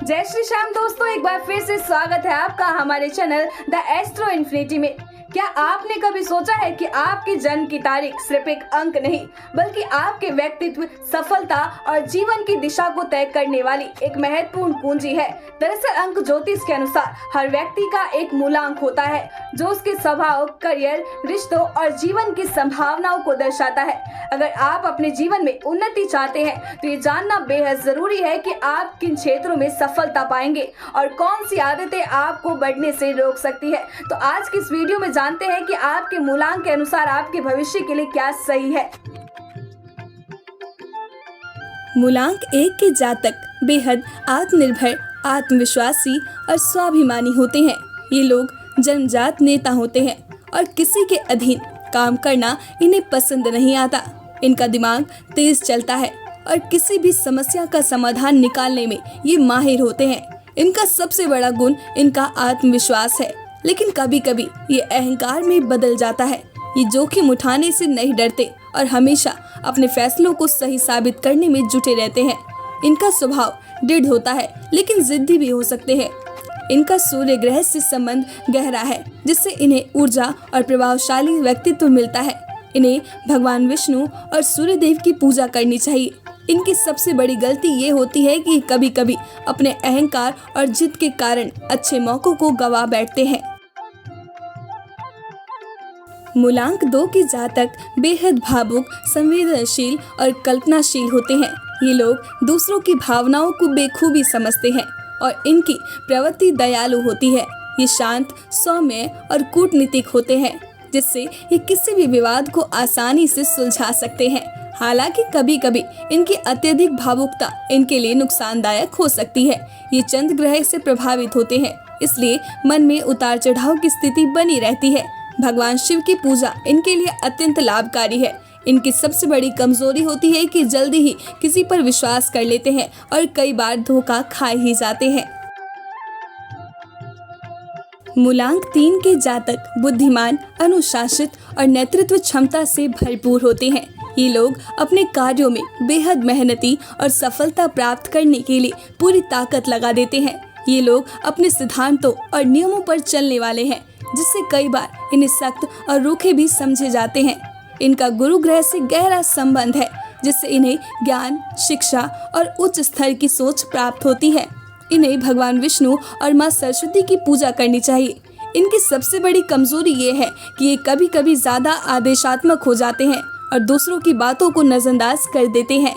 जय श्री श्याम दोस्तों, एक बार फिर से स्वागत है आपका हमारे चैनल द एस्ट्रो इन्फिनिटी में। क्या आपने कभी सोचा है कि आपकी जन्म की तारीख सिर्फ एक अंक नहीं बल्कि आपके व्यक्तित्व, सफलता और जीवन की दिशा को तय करने वाली एक महत्वपूर्ण कुंजी है। दरअसल अंक ज्योतिष के अनुसार हर व्यक्ति का एक मूलांक होता है जो उसके स्वभाव, करियर, रिश्तों और जीवन की संभावनाओं को दर्शाता है। अगर आप अपने जीवन में उन्नति चाहते हैं तो ये जानना बेहद जरूरी है कि आप किन क्षेत्रों में सफलता पाएंगे और कौन सी आदतें आपको बढ़ने से रोक सकती है। तो आज की इस वीडियो में जानते हैं कि आपके मूलांक के अनुसार आपके भविष्य के लिए क्या सही है। मूलांक 1 के जातक बेहद आत्मनिर्भर, आत्मविश्वासी और स्वाभिमानी होते हैं। ये लोग जन्मजात नेता होते हैं और किसी के अधीन काम करना इन्हें पसंद नहीं आता। इनका दिमाग तेज चलता है और किसी भी समस्या का समाधान निकालने में ये माहिर होते हैं। इनका सबसे बड़ा गुण इनका आत्मविश्वास है, लेकिन कभी कभी ये अहंकार में बदल जाता है। ये जोखिम उठाने से नहीं डरते और हमेशा अपने फैसलों को सही साबित करने में जुटे रहते हैं। इनका स्वभाव दृढ़ होता है लेकिन जिद्दी भी हो सकते हैं। इनका सूर्य ग्रह से संबंध गहरा है जिससे इन्हें ऊर्जा और प्रभावशाली व्यक्तित्व मिलता है। इन्हें भगवान विष्णु और सूर्य देव की पूजा करनी चाहिए। इनकी सबसे बड़ी गलती ये होती है कि कभी कभी अपने अहंकार और जिद के कारण अच्छे मौकों को गवा बैठते हैं। मूलांक 2 के जातक बेहद भावुक, संवेदनशील और कल्पनाशील होते हैं। ये लोग दूसरों की भावनाओं को बेखूबी समझते हैं और इनकी प्रवृत्ति दयालु होती है। ये शांत, सौम्य और कूटनीतिक होते हैं जिससे ये किसी भी विवाद को आसानी से सुलझा सकते हैं। हालांकि कभी कभी इनकी अत्यधिक भावुकता इनके लिए नुकसानदायक हो सकती है। ये चंद्र ग्रह से प्रभावित होते हैं, इसलिए मन में उतार चढ़ाव की स्थिति बनी रहती है। भगवान शिव की पूजा इनके लिए अत्यंत लाभकारी है। इनकी सबसे बड़ी कमजोरी होती है कि जल्दी ही किसी पर विश्वास कर लेते हैं और कई बार धोखा खा ही जाते हैं। मूलांक 3 के जातक बुद्धिमान, अनुशासित और नेतृत्व क्षमता से भरपूर होते हैं। ये लोग अपने कार्यों में बेहद मेहनती और सफलता प्राप्त करने के लिए पूरी ताकत लगा देते हैं। ये लोग अपने सिद्धांतों और नियमों पर चलने वाले हैं जिससे कई बार इन्हें सख्त और रूखे भी समझे जाते हैं। इनका गुरु ग्रह से गहरा संबंध है जिससे इन्हें ज्ञान, शिक्षा और उच्च स्तर की सोच प्राप्त होती है। इन्हें भगवान विष्णु और माँ सरस्वती की पूजा करनी चाहिए। इनकी सबसे बड़ी कमजोरी ये है कि ये कभी कभी ज्यादा आदेशात्मक हो जाते हैं और दूसरों की बातों को नजरअंदाज कर देते हैं।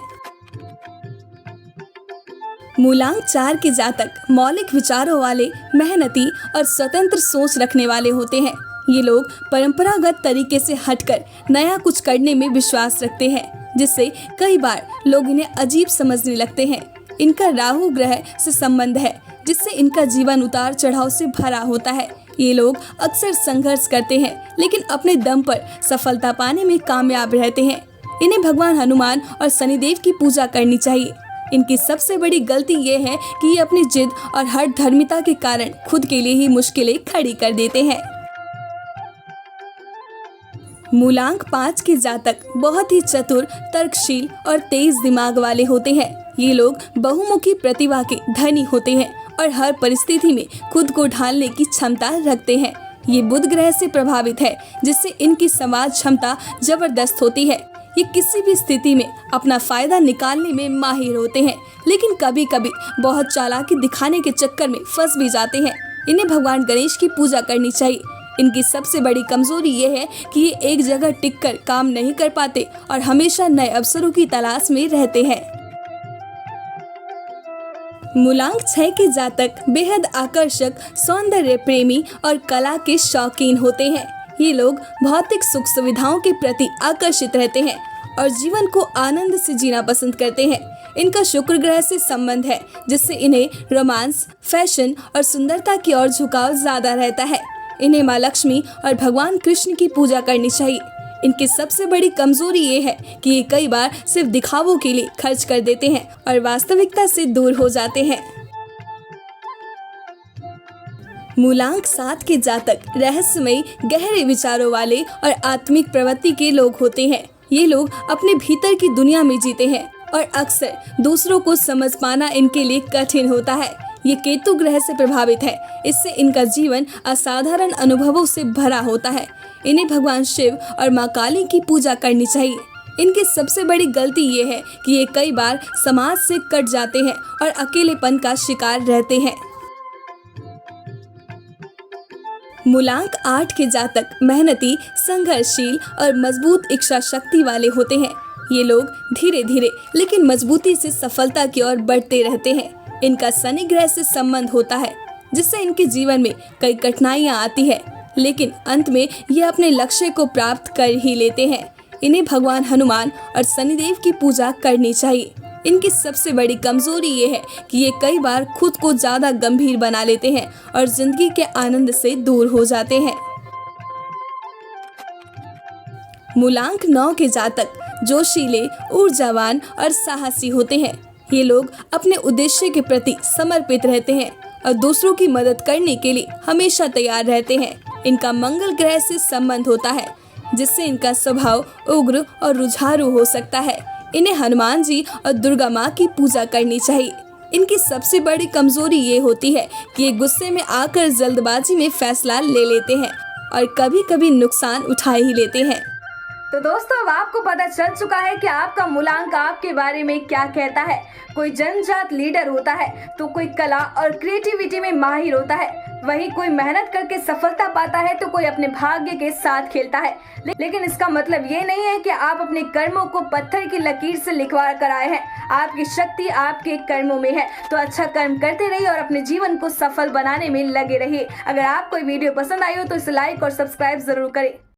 मूलांक 4 के जातक मौलिक विचारों वाले, मेहनती और स्वतंत्र सोच रखने वाले होते हैं। ये लोग परंपरागत तरीके से हटकर नया कुछ करने में विश्वास रखते हैं जिससे कई बार लोग इन्हें अजीब समझने लगते हैं। इनका राहु ग्रह से संबंध है जिससे इनका जीवन उतार चढ़ाव से भरा होता है। ये लोग अक्सर संघर्ष करते हैं लेकिन अपने दम पर सफलता पाने में कामयाब रहते हैं। इन्हें भगवान हनुमान और शनिदेव की पूजा करनी चाहिए। इनकी सबसे बड़ी गलती ये है कि ये अपनी जिद और हठ धर्मिता के कारण खुद के लिए ही मुश्किलें खड़ी कर देते हैं। मूलांक 5 के जातक बहुत ही चतुर, तर्कशील और तेज दिमाग वाले होते हैं। ये लोग बहुमुखी प्रतिभा के धनी होते हैं और हर परिस्थिति में खुद को ढालने की क्षमता रखते हैं। ये बुध ग्रह से प्रभावित है जिससे इनकी समाज क्षमता जबरदस्त होती है। ये किसी भी स्थिति में अपना फायदा निकालने में माहिर होते हैं लेकिन कभी कभी बहुत चालाकी दिखाने के चक्कर में फंस भी जाते हैं। इन्हें भगवान गणेश की पूजा करनी चाहिए। इनकी सबसे बड़ी कमजोरी ये है कि ये एक जगह टिककर काम नहीं कर पाते और हमेशा नए अवसरों की तलाश में रहते हैं। मूलांक 6 के जातक बेहद आकर्षक, सौंदर्य प्रेमी और कला के शौकीन होते हैं। ये लोग भौतिक सुख सुविधाओं के प्रति आकर्षित रहते हैं और जीवन को आनंद से जीना पसंद करते हैं। इनका शुक्र ग्रह से संबंध है जिससे इन्हें रोमांस, फैशन और सुंदरता की ओर झुकाव ज्यादा रहता है। इन्हें माँ लक्ष्मी और भगवान कृष्ण की पूजा करनी चाहिए। इनकी सबसे बड़ी कमजोरी ये है कि ये कई बार सिर्फ दिखावों के लिए खर्च कर देते हैं और वास्तविकता से दूर हो जाते हैं। मूलांक 7 के जातक रहस्यमयी, गहरे विचारों वाले और आत्मिक प्रवृत्ति के लोग होते हैं। ये लोग अपने भीतर की दुनिया में जीते हैं और अक्सर दूसरों को समझ पाना इनके लिए कठिन होता है। ये केतु ग्रह से प्रभावित है। इससे इनका जीवन असाधारण अनुभवों से भरा होता है। इन्हें भगवान शिव और माँ काली की पूजा करनी चाहिए। इनकी सबसे बड़ी गलती ये है कि ये कई बार समाज से कट जाते हैं और अकेलेपन का शिकार रहते हैं। मूलांक 8 के जातक मेहनती, संघर्षशील और मजबूत इच्छा शक्ति वाले होते हैं। ये लोग धीरे धीरे लेकिन मजबूती से सफलता की ओर बढ़ते रहते हैं। इनका शनि ग्रह से संबंध होता है, जिससे इनके जीवन में कई कठिनाइयां आती है, लेकिन अंत में ये अपने लक्ष्य को प्राप्त कर ही लेते हैं। इन्हें भगवान हनुमान और शनिदेव की पूजा करनी चाहिए। इनकी सबसे बड़ी कमजोरी ये है कि ये कई बार खुद को ज्यादा गंभीर बना लेते हैं और जिंदगी के आनंद से दूर हो जाते हैं। मूलांक 9 के जातक जोशीले, ऊर्जावान और साहसी होते हैं। ये लोग अपने उद्देश्य के प्रति समर्पित रहते हैं और दूसरों की मदद करने के लिए हमेशा तैयार रहते हैं। इनका मंगल ग्रह से संबंध होता है, जिससे इनका स्वभाव उग्र और रुझारू हो सकता है। इन्हें हनुमान जी और दुर्गा माँ की पूजा करनी चाहिए। इनकी सबसे बड़ी कमजोरी ये होती है कि ये गुस्से में आकर जल्दबाजी में फैसला ले लेते हैं और कभी कभी नुकसान उठा ही लेते हैं। तो दोस्तों, अब आपको पता चल चुका है कि आपका मूलांक आपके बारे में क्या कहता है। कोई जन्मजात लीडर होता है, तो कोई कला और क्रिएटिविटी में माहिर होता है। वहीं कोई मेहनत करके सफलता पाता है, तो कोई अपने भाग्य के साथ खेलता है। लेकिन इसका मतलब ये नहीं है कि आप अपने कर्मों को पत्थर की लकीर से लिखवा कर आए हैं। आपकी शक्ति आपके कर्मों में है। तो अच्छा कर्म करते रहिए और अपने जीवन को सफल बनाने में लगे रहिए। अगर आपको ये वीडियो पसंद आई हो तो इसे लाइक और सब्सक्राइब जरूर करें।